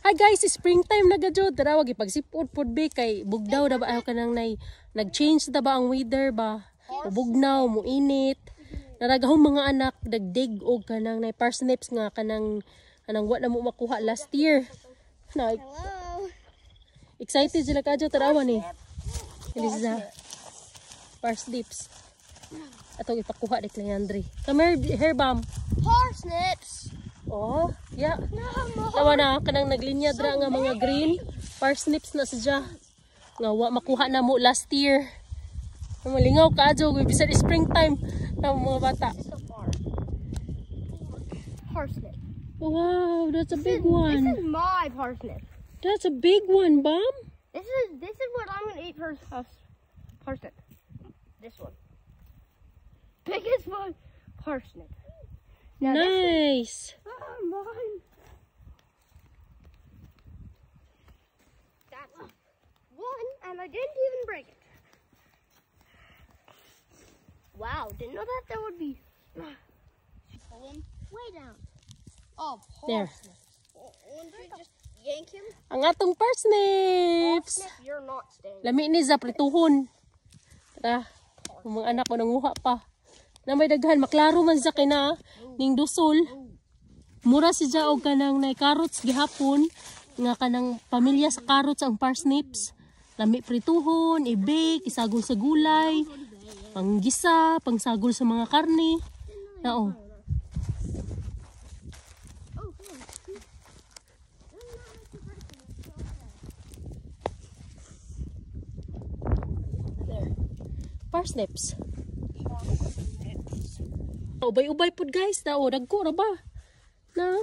Hi guys, springtime na gadyo. Tara wag ipagsipod pod be kay bugnaw na ba ayo kanang nag-change na ba ang weather ba? Bugnaw, muinit. Naragahong mga anak dagdig og kanang nay parsnips nga kanang wa na mo makuha last year. Na excited sila kadyo tarawa ni. Eliza. Parsnips. Atong ipakuha ni Cleandre. Come here, Bam. Parsnips. Oh, yeah. Tawa na kanang naglinya dra nga mga green parsnips na sadya. Nga wa makuha na mo last year. Malingaw ka adyo bisan springtime ng mga bata. Parsnip. Wow, that's a big one. This is my parsnip. That's a big one, Bam. This is what I'm gonna eat for parsnip. This one. Biggest one, parsnip. Now Nice. mine. That's one, and I didn't even break it. Wow, didn't know that there would be. Pull him way down. Oh, There. Wouldn't you just yank him? Ang atong parsnips. Parsnip, you're not staying. Lami ni za prituhon. Tara, ang mga anak mo nanguha pa. Na may daghan maklaro man sa kina ning dusol. Mura si ja og kanang nay carrots gihapon nga kanang pamilya sa carrots ang parsnips. Lami prituhon, i-bake, isagol sa gulay, panggisa, pangsagol sa mga karne. Nao. Parsnips. Ubay-ubay pod guys, dagko ra ba? Na